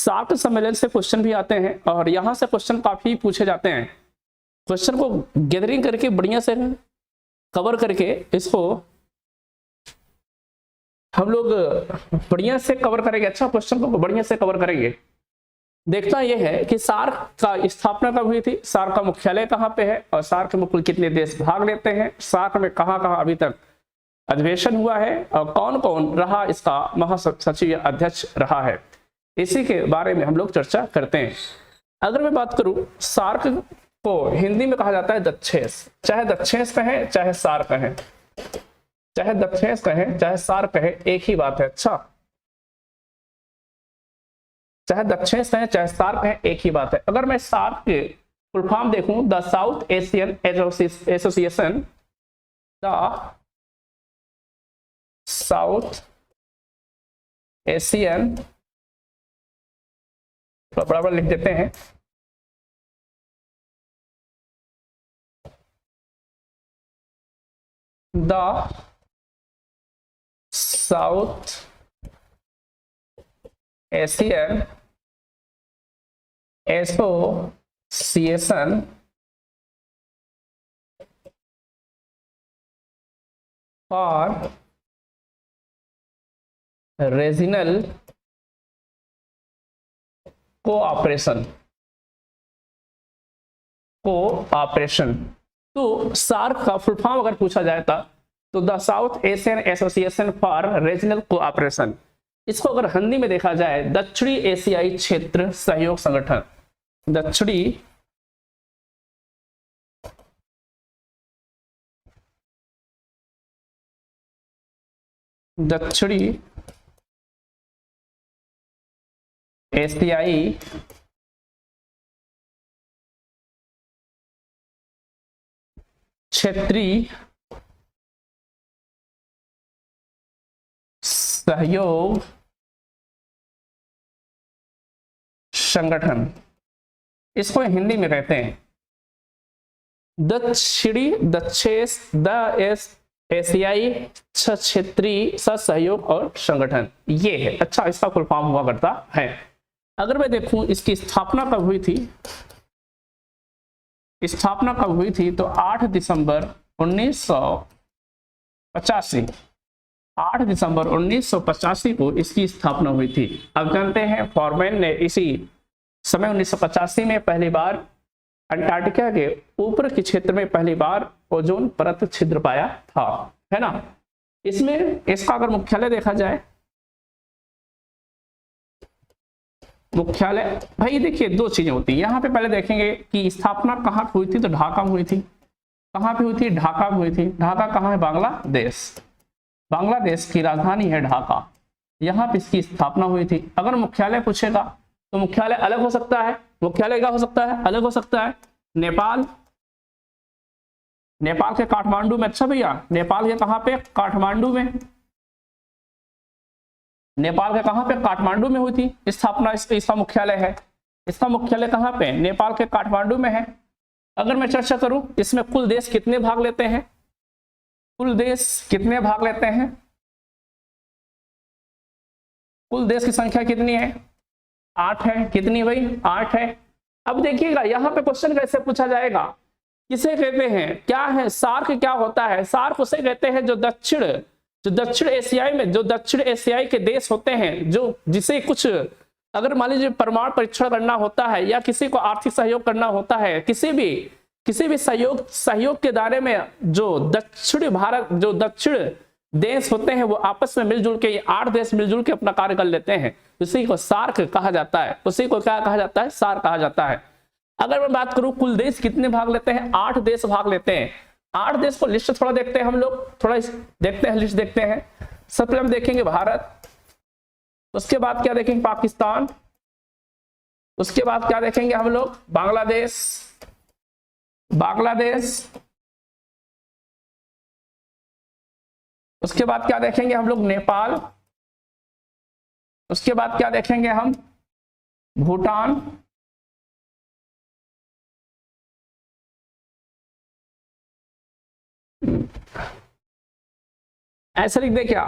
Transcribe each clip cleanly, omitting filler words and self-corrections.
SAARC सम्मेलन से question भी आते हैं और यहाँ से क्वेश्चन काफी पूछे जाते हैं। क्वेश्चन को गैदरिंग करके बढ़िया से कवर करके इसको हम लोग बढ़िया से कवर करेंगे। अच्छा, क्वेश्चन को बढ़िया से कवर करेंगे। देखना यह है कि सार्क का स्थापना कब हुई थी, सार्क का मुख्यालय कहाँ पे है और सार्क में कुल कितने देश भाग लेते हैं, सार्क में कहाँ कहाँ अभी तक अधिवेशन हुआ है और कौन कौन रहा इसका महासचिव या अध्यक्ष रहा है, इसी के बारे में हम लोग चर्चा करते हैं। अगर मैं बात करूं, सार्क को हिंदी में कहा जाता है दक्षेस। चाहे दक्षेस कहें चाहे सार्क कहें, चाहे दक्षेस कहें चाहे सार्क कहें, एक ही बात है। अच्छा, चाहे दक्षिण कहें चाहे सार्क कहें, एक ही बात है। अगर मैं सार्क के फुल फॉर्म देखूं, the south Asian association, the south Asian, तो बराबर लिख देते हैं, the south Asian association for regional cooperation, तो सार्क का फुल फॉर्म अगर पूछा जाए तो the south Asian association for regional cooperation. इसको अगर हिंदी में देखा जाए, दक्षिणी एशियाई क्षेत्र सहयोग संगठन, दक्षिणी एशियाई क्षेत्रीय सहयोग संगठन, इसको हिंदी में कहते हैं दक्षिणी एशियाई क्षेत्रीय सहयोग और संगठन, ये है। अच्छा, इसका फुल फॉर्म हुआ करता है। अगर मैं देखूं इसकी स्थापना कब हुई थी, स्थापना कब हुई थी, तो 8 दिसंबर 1985, 8 दिसंबर 1985 को इसकी स्थापना हुई थी। अब जानते हैं फॉरमैन ने इसी समय 1985 में पहली बार अंटार्कटिका के ऊपर के क्षेत्र में पहली बार ओजोन परत छिद्र पाया था, है ना। इसमें इसका अगर मुख्यालय देखा जाए, मुख्यालय भाई देखिए दो चीजें होती है यहाँ पे। पहले देखेंगे कि स्थापना कहाँ हुई थी, तो ढाका में हुई थी। कहाँ पे हुई थी, ढाका में हुई थी। ढाका कहाँ है, बांग्लादेश, बांग्लादेश की राजधानी है ढाका, यहाँ पे इसकी स्थापना हुई थी। अगर मुख्यालय पूछेगा तो मुख्यालय अलग हो सकता है, मुख्यालय क्या हो सकता है, अलग हो सकता है। नेपाल, नेपाल के काठमांडू में। अच्छा भैया, नेपाल के कहाँ पे, काठमांडू में, नेपाल के कहाँ पे, काठमांडू में हुई थी स्थापना, इसका मुख्यालय है। इसका मुख्यालय कहाँ पे, नेपाल के काठमांडू में है। अगर मैं चर्चा करूं इसमें कुल देश कितने भाग लेते हैं, कुल देश कितने भाग लेते हैं, कुल देश की संख्या कितनी है, 8 है। कितनी भाई, 8 है। अब देखिएगा यहाँ पे क्वेश्चन कैसे पूछा जाएगा, किसे कहते हैं, क्या है सार्क, क्या होता है सार्क, उसे कहते हैं जो दक्षिण एशियाई में, जो दक्षिण एशियाई के देश होते हैं, जो जिसे कुछ अगर मान लीजिए परमाणु परीक्षण करना होता है या किसी को आर्थिक सहयोग करना होता है, किसी भी सहयोग के दायरे में जो दक्षिण भारत, जो दक्षिण देश होते हैं वो आपस में मिलजुल के, 8 देश मिलजुल के अपना कार्य कर लेते हैं, उसी को सार्क कहा जाता है। उसी को क्या कहा जाता है, सार्क कहा जाता है। अगर मैं बात करूं कुल देश कितने भाग लेते हैं, 8 देश भाग लेते हैं। 8 देश को लिस्ट थोड़ा देखते हैं हम लोग, थोड़ा देखते हैं, लिस्ट देखते हैं। सबसे पहले हम देखेंगे भारत, उसके बाद क्या देखेंगे, पाकिस्तान, उसके बाद क्या देखेंगे हम लोग, बांग्लादेश, उसके बाद क्या देखेंगे हम लोग, नेपाल, उसके बाद क्या देखेंगे हम, भूटान, ऐसा लिख दे क्या,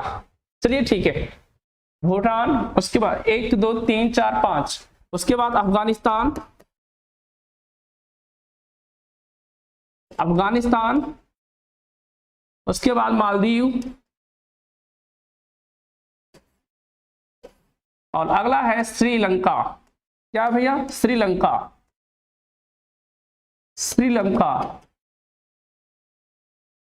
चलिए ठीक है, भूटान, उसके बाद 1 2 3 4 5, उसके बाद अफगानिस्तान, अफगानिस्तान, उसके बाद मालदीव, और अगला है श्रीलंका। क्या भैया? श्रीलंका, श्रीलंका।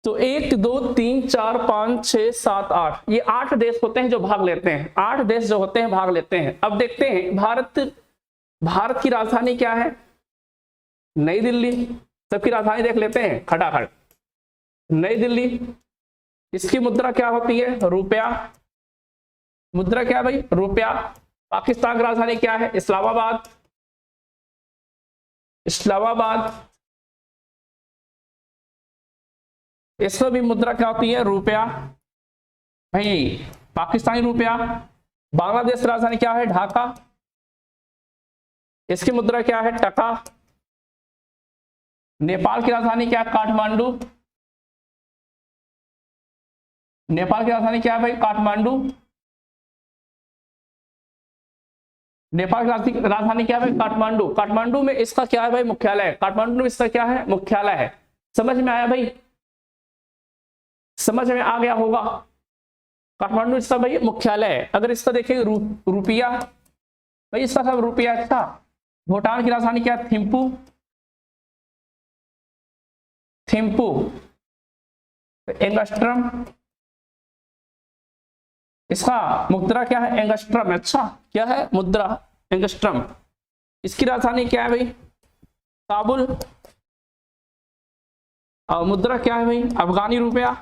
तो 1 2 3 4 5 6 7 8, ये 8 देश होते हैं जो भाग लेते हैं, 8 देश जो होते हैं भाग लेते हैं। अब देखते हैं भारत की राजधानी क्या है? नई दिल्ली। सबकी राजधानी देख लेते हैं खटाखट। नई दिल्ली। इसकी मुद्रा क्या होती है? रुपया। मुद्रा क्या है भाई? रुपया। पाकिस्तान की राजधानी क्या है? इस्लामाबाद, इस्लामाबाद। इसमें भी मुद्रा क्या होती है? रुपया भाई, पाकिस्तानी रुपया। बांग्लादेश की राजधानी क्या है? ढाका। इसकी मुद्रा क्या है? टका। नेपाल की राजधानी क्या है? काठमांडू। नेपाल की राजधानी क्या है भाई? काठमांडू। नेपाल की राजधानी क्या है भाई? काठमांडू। काठमांडू में इसका क्या है भाई? मुख्यालय। काठमांडू में इसका क्या है? मुख्यालय है। समझ में आया भाई? समझ में आ गया होगा। काठमांडू इसका भाई मुख्यालय है। अगर इसका देखें रुपया भाई, इसका सब रुपया। अच्छा, भूटान की राजधानी क्या है? थिम्पू, थिम्पू। एंगस्ट्रम, इसका मुद्रा क्या है? एंगस्ट्रम। अच्छा, क्या है? मुद्रा एंगस्ट्रम। इसकी राजधानी क्या है भाई? काबुल। और मुद्रा क्या है भाई? अफगानी रुपया।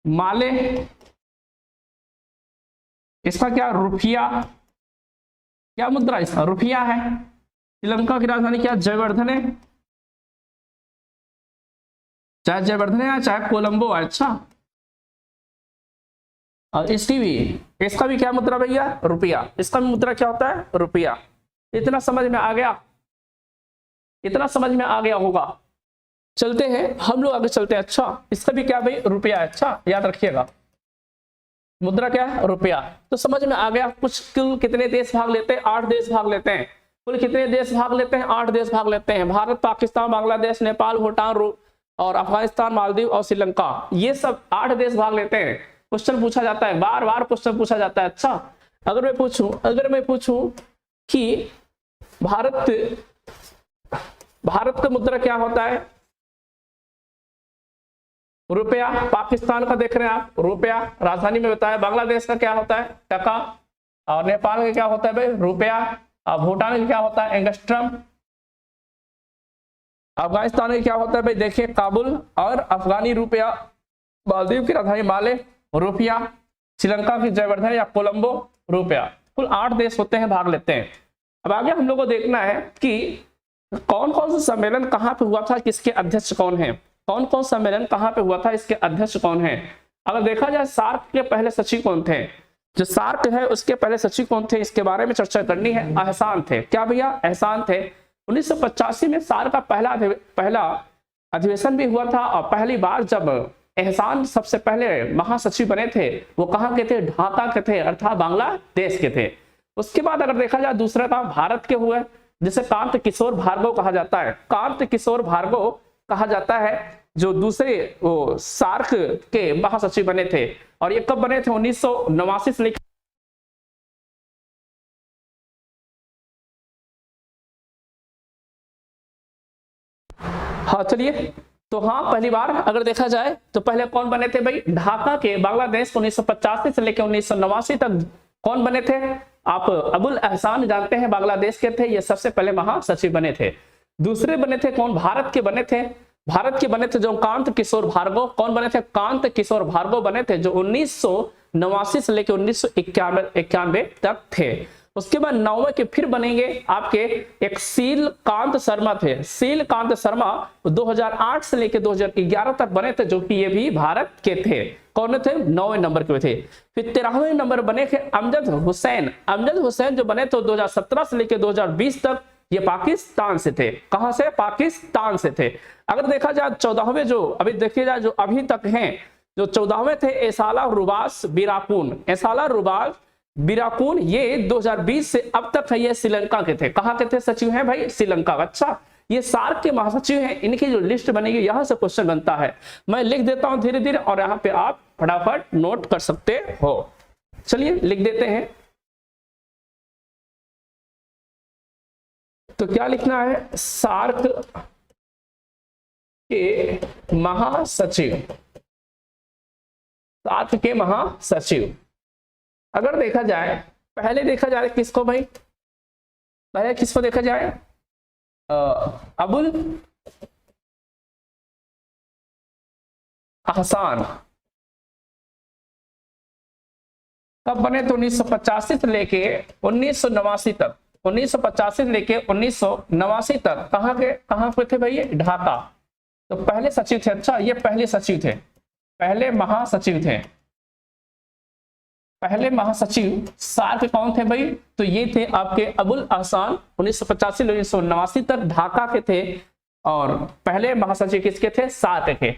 माले, इसका क्या? रुपया। क्या मुद्रा? इसका रुपया है। श्रीलंका की राजधानी क्या? जयवर्धने। चाहे जयवर्धने है चाहे कोलंबो है। अच्छा, और इसका भी क्या मुद्रा भैया? रुपया। इसका भी मुद्रा क्या होता है? रुपया। इतना समझ में आ गया? इतना समझ में आ गया होगा। चलते हैं हम लोग आगे चलते हैं। अच्छा, इसका भी क्या भाई? रुपया है। अच्छा, याद रखिएगा, मुद्रा क्या है? रुपया। तो समझ में आ गया। कुल कितने देश भाग लेते हैं? 8 देश भाग लेते हैं। कुल कितने देश भाग लेते हैं? 8 देश भाग लेते हैं। भारत, पाकिस्तान, बांग्लादेश, नेपाल, भूटान और अफगानिस्तान, मालदीव और श्रीलंका, ये सब 8 देश भाग लेते हैं। क्वेश्चन पूछा जाता है, बार बार क्वेश्चन पूछा जाता है। अच्छा, अगर मैं पूछूं कि भारत का मुद्रा क्या होता है? रुपया। पाकिस्तान का देख रहे हैं आप? रुपया। राजधानी में बताया। बांग्लादेश का क्या होता है? टका। और नेपाल का क्या होता है भाई? रुपया। और भूटान का क्या होता है? एंगस्ट्रम। अफगानिस्तान में क्या होता है भाई? देखिए, काबुल। और अफगानी रुपया। मालदीव की राजधानी माले, रुपया। श्रीलंका की जयवर्धन या कोलंबो, रुपया। कुल 8 देश होते हैं, भाग लेते हैं। अब आगे हम लोग को देखना है कि कौन कौन सा सम्मेलन कहाँ पे हुआ था, किसके अध्यक्ष कौन है। कौन कौन सम्मेलन कहाँ पे हुआ था, इसके अध्यक्ष कौन है। अगर देखा जाए, सार्क के पहले सचिव कौन थे? जो सार्क है उसके पहले सचिव कौन थे, इसके बारे में चर्चा करनी है। एहसान थे। क्या भैया? एहसान थे। 1985 में सार्क का पहला अधिवेशन भी हुआ था। और पहली बार जब एहसान सबसे पहले महासचिव बने थे, वो कहाँ के थे? ढाका के थे, अर्थात बांग्लादेश के थे। उसके बाद अगर देखा जाए, दूसरा काम भारत के हुए, जिसे कांत किशोर भार्गव कहा जाता है। कांत किशोर भार्गव कहा जाता है, जो दूसरे वो सार्क के महासचिव बने थे। और ये कब बने थे? 1989 से लेकर। हाँ, चलिए। तो हाँ, पहली बार अगर देखा जाए तो पहले कौन बने थे भाई? ढाका के बांग्लादेश 1985 से लेकर 1989 तक कौन बने थे? आप अबुल एहसान जानते हैं, बांग्लादेश के थे। ये सबसे पहले महासचिव बने थे। दूसरे बने थे कौन? भारत के बने थे। भारत के बने थे जो कांत किशोर भार्गव। कौन बने थे? कांत किशोर भार्गव बने थे, जो 1989 से लेकर 1991 तक थे। उसके बाद 9वें के फिर बनेंगे आपके एक शीलकांत शर्मा थे। शीलकांत शर्मा 2008 से लेकर 2011 तक बने थे, जो कि ये भी भारत के थे। कौन थे? 9वें नंबर के थे। फिर 13वें नंबर बने थे अमजद हुसैन। अमजद हुसैन जो बने तो 2017 से लेकर 2020 तक ये पाकिस्तान से थे। कहां से? पाकिस्तान से थे। अगर देखा जाए 14वें, जो अभी देखिए जाए, जो अभी तक हैं, जो 14वें थे एसाला रुबास बिराकून, एसाला रुबास बिराकून, ये 2020 से अब तक है ये श्रीलंका के थे। कहाँ के थे सचिव हैं भाई? श्रीलंका। अच्छा, ये सार्क के महासचिव हैं, इनकी जो लिस्ट बनेगी यहां से क्वेश्चन बनता है। मैं लिख देता हूं धीरे धीरे और यहाँ पे आप फटाफट नोट कर सकते हो। चलिए लिख देते हैं। तो क्या लिखना है? सार्क के महासचिव, सार्क के महासचिव। अगर देखा जाए, पहले देखा जाए किसको भाई? पहले किसको देखा जाए? अबुल अहसान। कब बने? तो 1985 से लेके 1989 तक, 1985 से लेके 1989 तक कहां पे थे भाई? ये ढाका। तो पहले सचिव थे। अच्छा, ये पहले सचिव थे, पहले महासचिव थे। पहले महासचिव सार्क कौन थे भाई? तो ये थे आपके अबुल अहसान, 1985 से 1989 तक ढाका के थे। और पहले महासचिव किसके थे? सार्क के।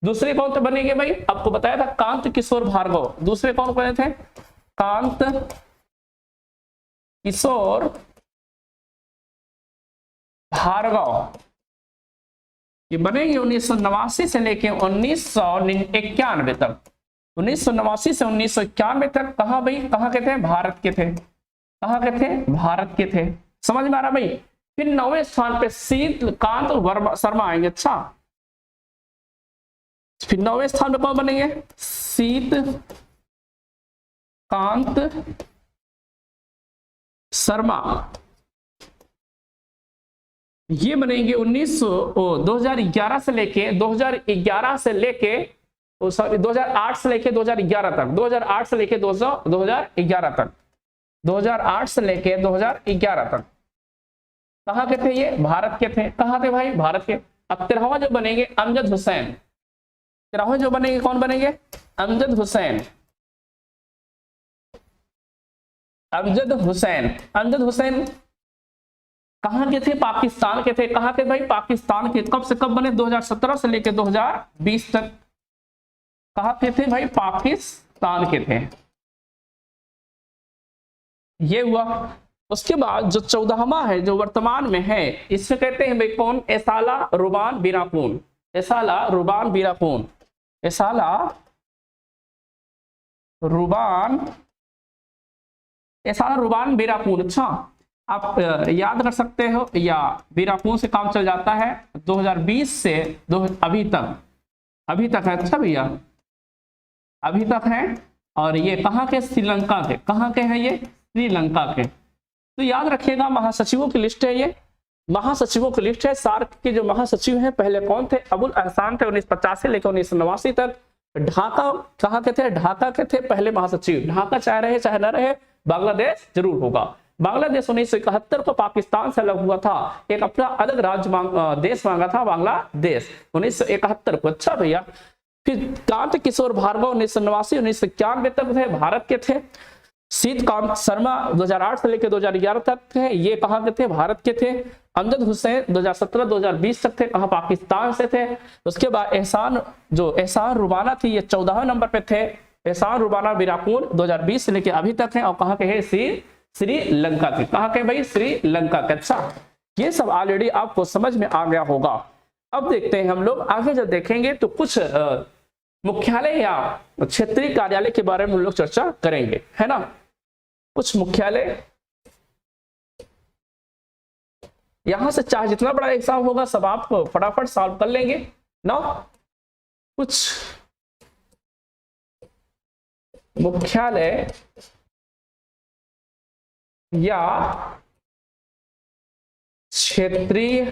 दूसरे कौन थे बनेंगे भाई? आपको बताया था कांत किशोर भार्गव। दूसरे कौन बने थे? कांत किशोर भार्गव। ये बनेंगे 1989 से लेके 1991 तक, 1989 से 1991 तक। कहां भाई? कहां के थे? भारत के थे। कहां के थे? भारत के थे। समझ में आ रहा भाई? फिर 9वें स्थान पे शीतकांत शर्मा आएंगे। अच्छा, फिर 9वें स्थान पे कौन बनेंगे? शीतकांत शर्मा। ये बनेंगे 2011 से लेके 2011 से लेके सॉरी 2008 से लेके 2011 तक, 2008 से लेके 2011 तक, 2008 से लेके 2011 तक कहाँ के थे? ये भारत के थे। कहाँ थे भाई? भारत के। अब 13वां जो बनेंगे अमजद हुसैन। 13वां जो बनेंगे कौन बनेंगे? अमजद हुसैन। अमजद हुसैन, अमजद हुसैन कहाँ के थे? पाकिस्तान के थे। कहाँ के भाई? पाकिस्तान के। कब से कब बने? 2017 से लेके 2020 तक। कहाँ के थे भाई? पाकिस्तान के थे। ये हुआ। उसके बाद जो 14वां है जो वर्तमान में है, इसमें कहते हैं भाई कौन? एसाला रुबान बिराकून। एसाला रुबान बिराकून। एसाला रुबान, एसाला रुबान बिराकून। अच्छा, आप याद कर सकते हो या बिराकून से काम चल जाता है। 2020 से अभी तक है। अच्छा भैया, अभी तक है। और ये कहाँ के? श्रीलंका के। कहाँ के हैं ये? श्रीलंका के। तो याद रखिएगा महासचिवों की लिस्ट है ये, महासचिवों की लिस्ट है। सार्क के जो महासचिव हैं पहले कौन थे? अबुल अहसान थे 1950 से लेकर 1989 तक। ढाका कहाँ के थे? ढाका के थे पहले महासचिव। ढाका चाहे रहे चाहे न रहे बांग्लादेश जरूर होगा। बांग्लादेश 1971 को पाकिस्तान से अलग हुआ था, एक अपना अलग राज्य देश मांगा था बांग्लादेश 1971 को। अच्छा भैया, फिर कांत किशोर भार्गव 1989 1991 तक थे, भारत के थे। शीतकांत शर्मा 2008 से लेकर 2011 तक थे, ये कहाँ के थे? भारत के थे। अमजद हुसैन 2017 2020 तक थे, कहाँ? पाकिस्तान से थे। उसके बाद एहसान रुबाना थी, ये 14वें नंबर पे थे। एहसान रुबाना बिराकून 2020 से लेकर अभी तक है। और कहाँ के हैं? श्रीलंका के। कहाँ के भाई? श्रीलंका के। अच्छा, ये सब ऑलरेडी आपको समझ में आ गया होगा। अब देखते हैं हम लोग आगे जब देखेंगे तो कुछ मुख्यालय या क्षेत्रीय कार्यालय के बारे में हम लोग चर्चा करेंगे, है ना। कुछ मुख्यालय, यहां से चाहे जितना बड़ा एग्जाम होगा सब आप फटाफट सॉल्व कर लेंगे ना। कुछ मुख्यालय या क्षेत्रीय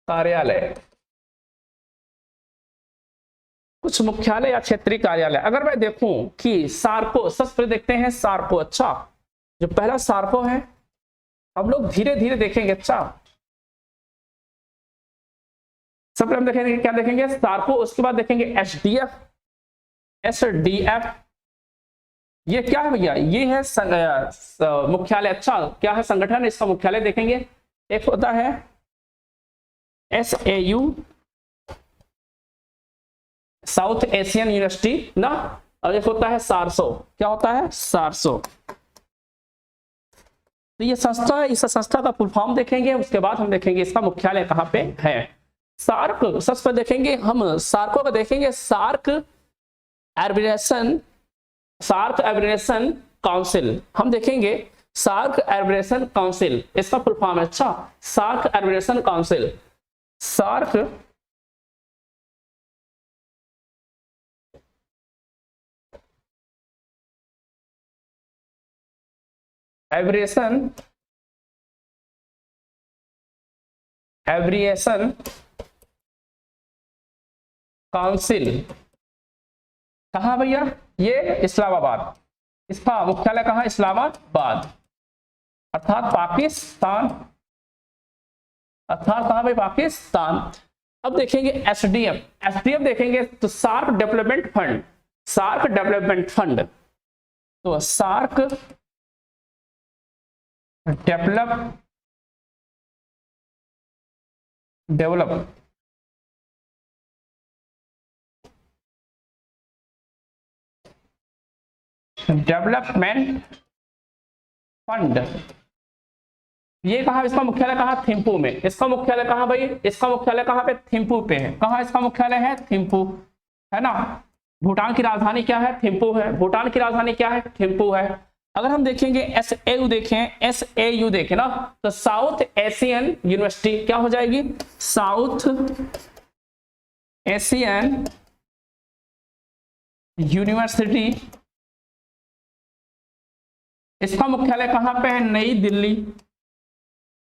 कार्यालय, कुछ मुख्यालय या क्षेत्रीय कार्यालय। अगर मैं देखूं कि सार्को, सबसे पहले देखते हैं सार्को। अच्छा, जो पहला सार्को है हम लोग धीरे धीरे देखेंगे। अच्छा, सबसे पहले हम देखेंगे, क्या देखेंगे? सार्को। उसके बाद देखेंगे एसडीएफ। एसडीएफ ये क्या है भैया? ये है मुख्यालय। अच्छा, क्या है? संगठन। इसका मुख्यालय देखेंगे। एक होता है SAU, साउथ एशियन यूनिवर्सिटी ना, और एक होता है सारसो। क्या होता है? सारसो। तो ये संस्था है, इस संस्था का फुल फॉर्म देखेंगे, उसके बाद हम देखेंगे इसका मुख्यालय कहाँ पे है। सार्क, सबसे पहले देखेंगे हम सार्को का, देखेंगे सार्क एर्बिनेशन, सार्क एर्बिनेशन काउंसिल, हम देखेंगे सार्क एर्बिनेशन काउंसिल, इसका फुल फॉर्म है। अच्छा, सार्क एर्बिनेशन काउंसिल, सार्क एब्रिएशन, एब्रिएशन काउंसिल कहाँ भैया? ये इस्लामाबाद, इसका मुख्यालय कहाँ? इस्लामाबाद, अर्थात पाकिस्तान, अर्थात कहाँ भाई? पाकिस्तान। अब देखेंगे एसडीएफ, एसडीएफ देखेंगे तो SAARC development fund, SAARC development fund, तो सार्क डेवलप डेवलपमेंट फंड, ये कहा, इसका मुख्यालय कहाँ? थिम्पू में। इसका मुख्यालय कहाँ भाई? इसका मुख्यालय कहाँ पे? थिम्पू पे है। कहाँ इसका मुख्यालय है? थिम्पू, है ना। भूटान की राजधानी क्या है? थिम्पू है। भूटान की राजधानी क्या है? थिम्पू है। अगर हम देखेंगे एसएयू देखें, एसएयू देखें ना, तो साउथ एशियन यूनिवर्सिटी क्या हो जाएगी? साउथ एशियन यूनिवर्सिटी, इसका मुख्यालय कहाँ पे है? नई दिल्ली।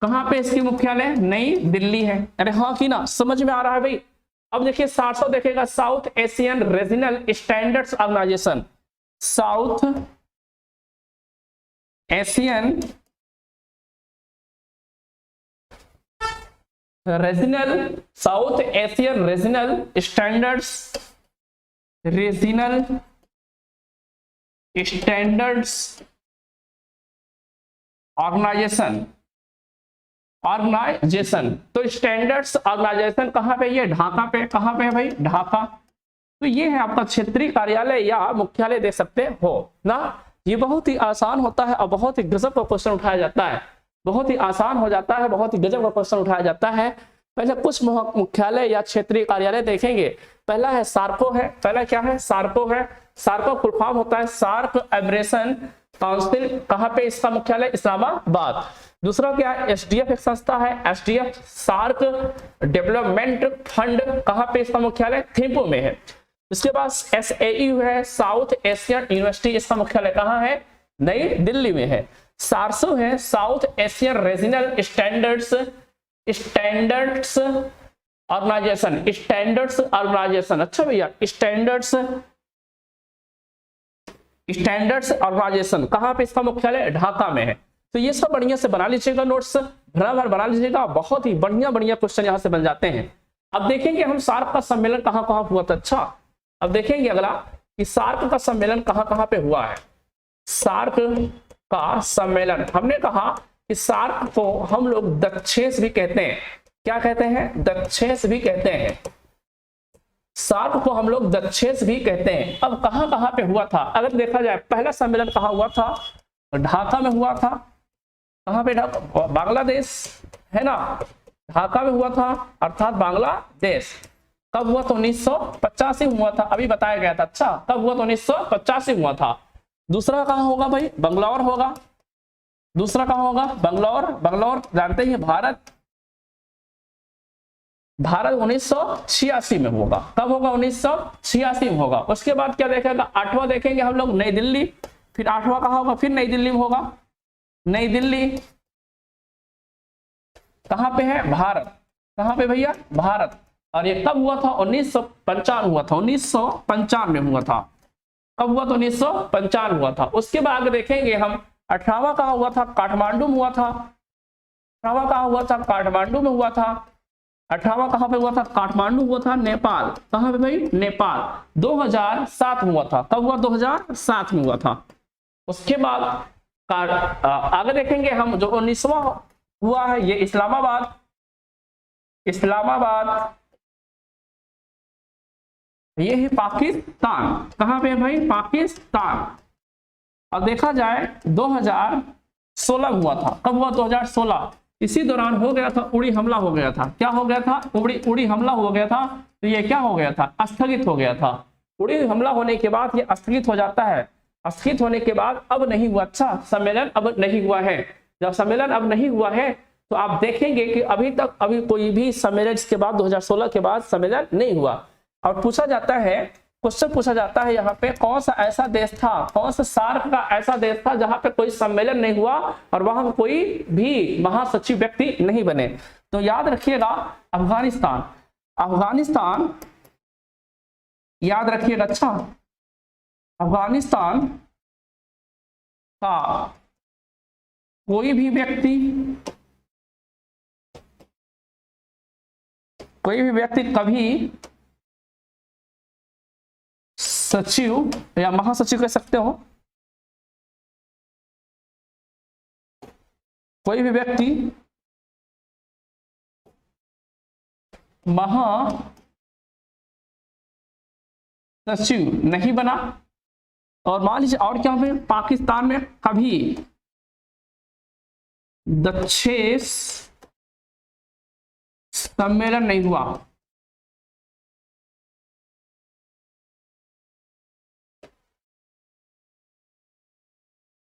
कहाँ पे इसकी मुख्यालय? नई दिल्ली है। अरे हाँ की ना, समझ में आ रहा है भाई। अब देखिए सारसो देखेगा, South Asian regional standards organisation, South Asian regional, South Asian regional standards, regional standards organisation, organisation. तो स्टैंडर्ड्स ऑर्गेनाइजेशन कहाँ पे? ये ढाका पे। कहाँ पे है भाई? ढाका। तो ये है आपका क्षेत्रीय कार्यालय या मुख्यालय दे सकते हो ना। ये बहुत ही आसान होता है और बहुत ही गजब का क्वेश्चन उठाया जाता है, बहुत ही आसान हो जाता है, बहुत ही गजब का क्वेश्चन उठाया जाता है। पहले कुछ मुख्यालय या क्षेत्रीय कार्यालय देखेंगे। पहला है सार्को है, पहला क्या है? सार्को है। सार्को फुल फॉर्म होता है सार्क एब्रेशन काउंसिल, कहाँ पे इसका मुख्यालय? इस्लामाबाद। दूसरा क्या है? एसडीएफ एक संस्था है, एसडीएफ सार्क डेवलपमेंट फंड, कहाँ पे इसका मुख्यालय? थिम्पू में है। उसके पास एसएयू है, साउथ एशियन यूनिवर्सिटी, इसका मुख्यालय कहाँ है? नई दिल्ली में है। सारसो है, South Asian regional standards, standards organisation, standards organisation. अच्छा भैया, स्टैंडर्ड्स, स्टैंडर्ड्स ऑर्गेनाइजेशन कहाँ पे इसका मुख्यालय? ढाका में है। तो ये सब बढ़िया से बना लीजिएगा, नोट्स भर बना लीजिएगा, बहुत ही बढ़िया बढ़िया क्वेश्चन यहाँ से बन जाते हैं। अब देखेंगे हम सार्क का सम्मेलन कहाँ कहाँ हुआ था। अच्छा, अब देखेंगे अगला कि सार्क का सम्मेलन कहाँ कहाँ पे हुआ है। सार्क का सम्मेलन, हमने कहा कि सार्क को हम लोग दक्षेस भी कहते हैं। क्या कहते हैं? दक्षेस भी कहते हैं। सार्क को हम लोग दक्षेस भी कहते हैं। अब कहाँ कहाँ पे हुआ था अगर देखा जाए, पहला सम्मेलन कहाँ हुआ था? ढाका में हुआ था। कहाँ पे? ढाका, बांग्लादेश है ना, ढाका में हुआ था, अर्थात बांग्लादेश। कब हुआ? तो 1985 हुआ था, अभी बताया गया था। अच्छा, कब हुआ? तो 1985 हुआ था। दूसरा कहाँ होगा भाई? बंगलौर होगा। दूसरा कहाँ होगा? बंगलौर। बंगलौर जानते ही भारत, भारत 1986 में होगा। कब होगा? 1986 में होगा। उसके बाद क्या देखेगा? आठवां देखेंगे हम लोग, नई दिल्ली। फिर आठवां कहाँ होगा? फिर नई दिल्ली में होगा। नई दिल्ली कहाँ पे है? भारत। कहाँ पे भैया? भारत। और ये कब हुआ था? 1955 हुआ था, 1955 में हुआ था। कब हुआ? तो 1955 हुआ था। उसके बाद देखेंगे हम 18वां कहाँ हुआ था? काठमांडू में हुआ था। 18वां कहाँ हुआ था? काठमांडू में हुआ था। 18वां कहाँ पे हुआ था? काठमांडू हुआ था, नेपाल। कहाँ पे भाई? नेपाल। 2007 में हुआ था। कब हुआ? 2007 में हुआ था। उसके बाद आगे देखेंगे हम, जो 19वां हुआ है ये इस्लामाबाद। ये है पाकिस्तान। कहां पे है भाई? पाकिस्तान। अब देखा जाए 2016 हुआ था। कब हुआ? 2016। इसी दौरान हो गया था उड़ी हमला हो गया था। क्या हो गया था? उड़ी हमला हो गया था। तो ये क्या हो गया था? स्थगित हो गया था। उड़ी हमला होने के बाद ये स्थगित हो जाता है। स्थगित होने के बाद अब नहीं हुआ। अच्छा, सम्मेलन अब नहीं हुआ है। जब सम्मेलन अब नहीं हुआ है तो आप देखेंगे कि अभी कोई भी सम्मेलन इसके बाद 2016 के बाद सम्मेलन नहीं हुआ। और पूछा जाता है, क्वेश्चन पूछा जाता है यहाँ पे, कौन सा ऐसा देश था, कौन सा सार्क का ऐसा देश था जहां पे कोई सम्मेलन नहीं हुआ और वहां कोई भी महासचिव व्यक्ति नहीं बने? तो याद रखिएगा अफगानिस्तान। अफगानिस्तान याद रखिएगा। अच्छा, अफगानिस्तान का कोई भी व्यक्ति कभी सचिव या महासचिव कह सकते हो, कोई भी व्यक्ति महासचिव नहीं बना। और मान लीजिए और क्या है, पाकिस्तान में कभी दक्षेश सम्मेलन नहीं हुआ।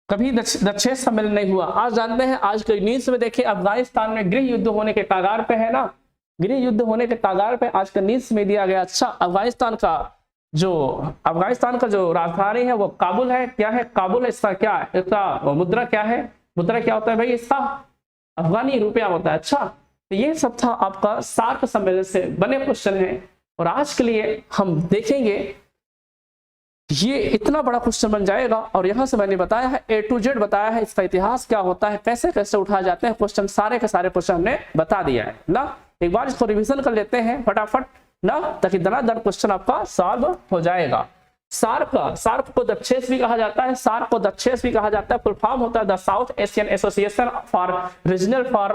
कभी दक्षेश सम्मेलन नहीं हुआ। आज जानते हैं, आज के न्यूज में देखें, अफगानिस्तान में गृह युद्ध होने के कगार पे है ना, गृह युद्ध होने के कगार पे आज का न्यूज में दिया गया। अच्छा, अफगानिस्तान का जो राजधानी है वो काबुल है। क्या है? काबुल है। इसका क्या है? इसका मुद्रा क्या है? मुद्रा क्या होता है भाई? इसका अफगानी रुपया होता है। अच्छा, तो ये सब था आपका सार्क सम्मेलन से बने क्वेश्चन है। और आज के लिए हम देखेंगे, ये इतना बड़ा क्वेश्चन बन जाएगा। और यहां से मैंने बताया है, A to Z बताया है, इसका इतिहास क्या होता है, कैसे कैसे उठाए जाते हैं क्वेश्चन, सारे के सारे क्वेश्चन हमने बता दिया है ना। एक बार इसको रिवीजन कर लेते हैं फटाफट ना, ताकि दनादन क्वेश्चन आपका सॉल्व हो जाएगा। सार्क को दक्षेश भी कहा जाता है। सार्क को दक्षेश भी कहा जाता है। फुल फॉर्म होता है the south Asian association for regional for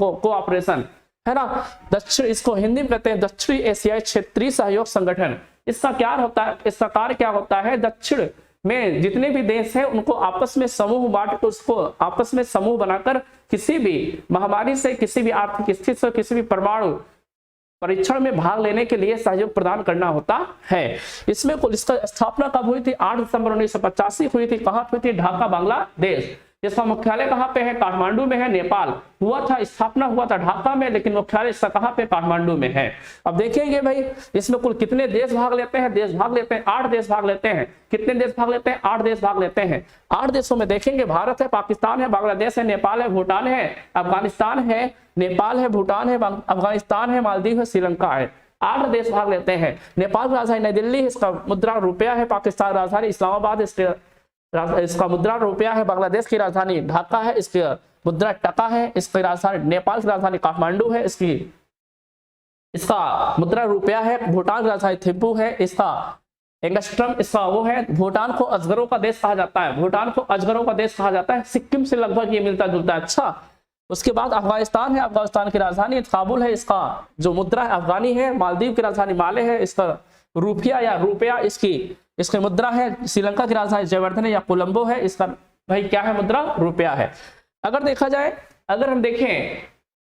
cooperation, है ना। दक्षिण, इसको हिंदी में कहते हैं दक्षिणी एशियाई क्षेत्रीय सहयोग संगठन। इसका क्या होता है? इसका कार्य क्या होता है? दक्षिण में जितने भी देश हैं उनको आपस में समूह बांट कर, उसको आपस में समूह बनाकर किसी भी महामारी से, किसी भी आर्थिक स्थिति से, किसी भी परमाणु परीक्षण में भाग लेने के लिए सहयोग प्रदान करना होता है। इसमें कुल, इसका स्थापना कब हुई थी? 8 दिसंबर 1985 हुई थी। कहां हुई थी? ढाका, बांग्लादेश। इसका मुख्यालय कहां पे है? काठमांडू में है। नेपाल हुआ था, स्थापना हुआ था ढाका में, लेकिन मुख्यालय इसका कहां पे? काठमांडू में है। अब देखेंगे भाई इसमें कुल कितने देश भाग लेते हैं? देश भाग लेते हैं 8 देश भाग लेते हैं। कितने देश भाग लेते हैं? 8 देश भाग लेते हैं। 8 देशों में देखेंगे, भारत है, पाकिस्तान है, बांग्लादेश है, नेपाल है, भूटान है, अफगानिस्तान है, नेपाल है, भूटान है, अफगानिस्तान है, मालदीव है, श्रीलंका है। 8 देश भाग लेते हैं। नेपाल की राजधानी नई दिल्ली है, इसका मुद्रा रुपया है। पाकिस्तान राजधानी इस्लामाबाद, इसका मुद्रा रुपया है। बांग्लादेश की राजधानी ढाका है, इसकी मुद्रा टका है। इसकी राजधानी, नेपाल की राजधानी काठमांडू है, इसका मुद्रा रुपया है। भूटान की राजधानी थिम्पू है, इसका एंगस्ट्रम, इसका वो है। भूटान को अजगरों का देश कहा जाता है। भूटान को अजगरों का देश कहा जाता है। सिक्किम से लगभग ये मिलता जुलता है। अच्छा, उसके बाद अफगानिस्तान है। अफगानिस्तान की राजधानी काबुल है, इसका जो मुद्रा है अफगानी है। मालदीव की राजधानी माले है, इसका रुपया या रुपया इसकी मुद्रा है। श्रीलंका की राजधानी जयवर्धन या कोलंबो है, इसका भाई क्या है? मुद्रा रुपया है। अगर देखा जाए, अगर हम देखें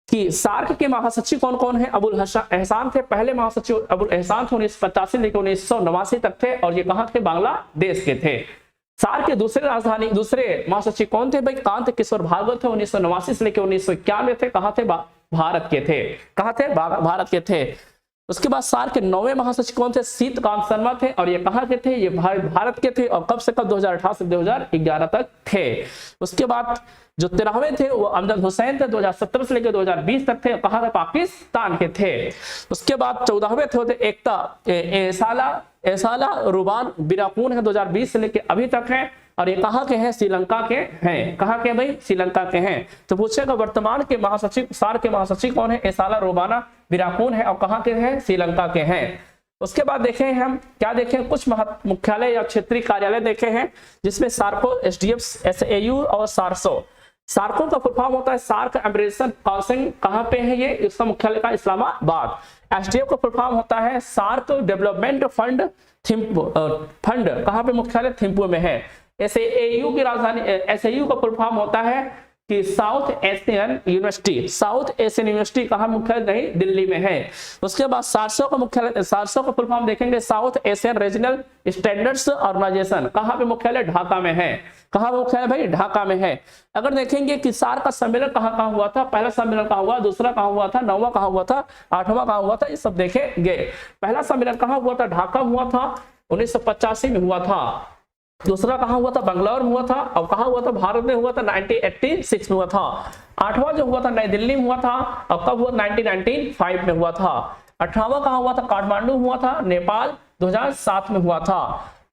कि सार्क के महासचिव कौन कौन है? अबुल एहसान थे पहले महासचिव। अबुल एहसान थे 1985 लेकर 1989 तक थे, और ये कहां थे? बांग्लादेश के थे। सार्क के दूसरे महासचिव कौन थे भाई? कांत किशोर भार्गव थे, 1989 से लेकर 1991 थे। कहां थे? भारत के थे। कहां थे? भारत के थे। उसके बाद सार्क के 9वें महासचिव कौन थे? सीतकांत शर्मा थे, और ये कहां के थे? ये भारत के थे, और कब से कब? 2018 से 2011 तक थे। उसके बाद जो 13वें थे वो अमजद हुसैन थे, 2017 से लेकर 2020 तक थे। कहां थे? पाकिस्तान के थे। उसके बाद 14वें थे एकता एसाला रुबान बिराकून है, 2020 से लेकर अभी तक है, और ये कहां के हैं? श्रीलंका के हैं। कहां के भाई? श्रीलंका के हैं। तो पूछेगा वर्तमान के महासचिव, सार्क के महासचिव कौन है? एसाला रुबाना बिराकून है, और कहां के हैं? श्रीलंका के हैं। उसके बाद देखें हम क्या देखें, कुछ मुख्यालय या क्षेत्रीय कार्यालय देखे हैं, जिसमें सार्को, SDF, SAU और सार्सो। सार्को का फुल फॉर्म होता है सार्क एम्ब्रेसन काउंसिल। कहां पे है ये? इसका मुख्यालय का इस्लामाबाद। एसडीएफ का फुल फॉर्म होता है सार्क डेवलपमेंट फंड फंड, कहाँ पे मुख्यालय? थिम्पू में है। एसएयू की राजधानी, एसएयू का फुल फॉर्म होता है कि south Asian university, south Asian university कहाँ मुख्यालय? नहीं, दिल्ली में है। उसके बाद सारसो का मुख्यालय, सारसो का फुल फॉर्म देखेंगे South Asian regional standards organisation, कहाँ पे मुख्यालय? ढाका में है। कहाँ मुख्यालय भाई? ढाका में है। अगर देखेंगे कि सार्क का सम्मेलन कहाँ कहाँ हुआ था, पहला सम्मेलन कहाँ हुआ, दूसरा कहाँ हुआ था, 9वां कहाँ हुआ था, 8वां कहाँ हुआ था, ये सब देखेंगे। पहला सम्मेलन कहाँ हुआ था? ढाका हुआ था, 1985 में हुआ था। दूसरा कहाँ हुआ था? बंगलौर में हुआ था। और कहाँ हुआ था? भारत में हुआ था, 1986 में हुआ था। 8वां जो हुआ था नई दिल्ली में हुआ था, और कब हुआ? 1995 में हुआ था। 18वां कहाँ हुआ था? काठमांडू हुआ था, नेपाल, 2007 में हुआ था।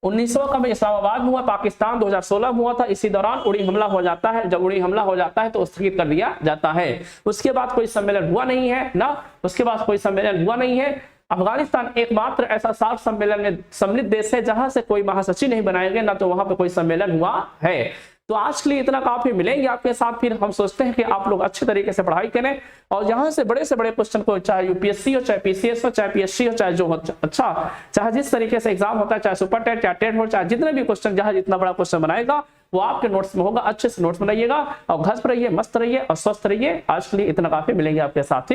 19वां का इस्लामाबाद में हुआ, पाकिस्तान, 2016 में हुआ था। इसी दौरान उड़ी हमला हो जाता है, जब उड़ी हमला हो जाता है तो स्थगित कर दिया जाता है। उसके बाद कोई सम्मेलन हुआ नहीं है ना, उसके बाद कोई सम्मेलन हुआ नहीं है। अफगानिस्तान एकमात्र ऐसा सार्क सम्मेलन में सम्मिलित देश है जहां से कोई महासचिव नहीं बनाए गए, ना तो वहां पे कोई सम्मेलन हुआ है। तो आज के लिए इतना काफी, मिलेंगे आपके साथ। फिर हम सोचते हैं कि आप लोग अच्छे तरीके से पढ़ाई करें और यहाँ से बड़े क्वेश्चन को, चाहे यूपीएससी हो, चाहे पीसीएस हो, चाहे पीएससी हो, चाहे जो हो, अच्छा, चाहे जिस तरीके से एग्जाम होता है, चाहे सुपर टेट, चाहे टेट हो, चाहे जितने भी क्वेश्चन, जहां जितना बड़ा क्वेश्चन बनाएगा वो आपके नोट्स में होगा। अच्छे से नोट्स बनाइएगा और घर पर रहिए, मस्त रहिए और स्वस्थ रहिए। आज के लिए इतना काफी, मिलेंगे आपके साथ।